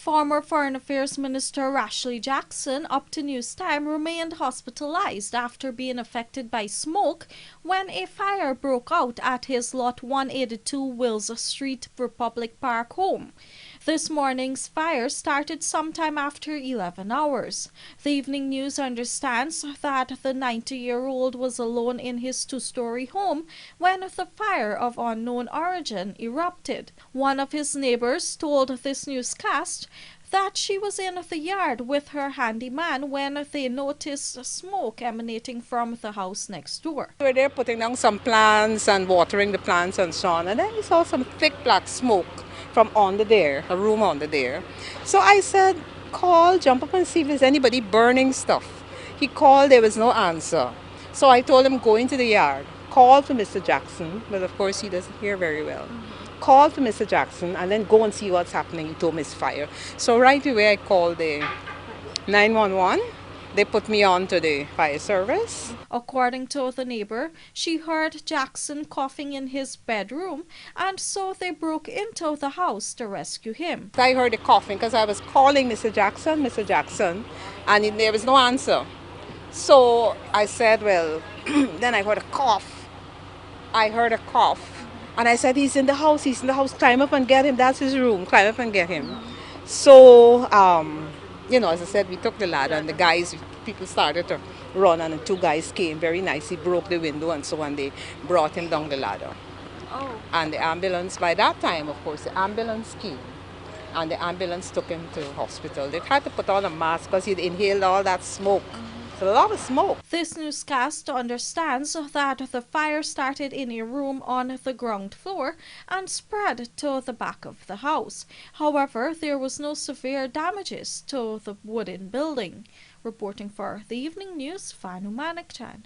Former Foreign Affairs Minister Ashley Jackson, up to news time, remained hospitalized after being affected by smoke when a fire broke out at his Lot 182 Wills Street Republic Park home. This morning's fire started sometime after 11 hours. The Evening News understands that the 90-year-old was alone in his two-story home when the fire of unknown origin erupted. One of his neighbors told this newscast that she was in the yard with her handyman when they noticed smoke emanating from the house next door. We were there putting down some plants and watering the plants and so on, and then we saw some thick black smoke from under there, a room under there. So I said, call, jump up and see if there's anybody burning stuff. He called, there was no answer. So I told him, go into the yard, call for Mr. Jackson, but of course he doesn't hear very well. Call for Mr. Jackson and then go and see what's happening. He told me it's fire. So right away I called the 911. They put me on to the fire service. According to the neighbor, she heard Jackson coughing in his bedroom, and so they broke into the house to rescue him. I heard the coughing because I was calling Mr. Jackson, and there was no answer. So I said, well, then I heard a cough. And I said, he's in the house, climb up and get him, that's his room, climb up and get him. So, as I said, we took the ladder and people started to run and the two guys came very nice. He broke the window and so on, they brought him down the ladder. Oh. And the ambulance, by that time, of course, the ambulance came and the ambulance took him to hospital. They had to put on a mask because he'd inhaled all that smoke. A lot of smoke. This newscast understands that the fire started in a room on the ground floor and spread to the back of the house. However, there was no severe damages to the wooden building. Reporting for the Evening News, Fanu Manikchand.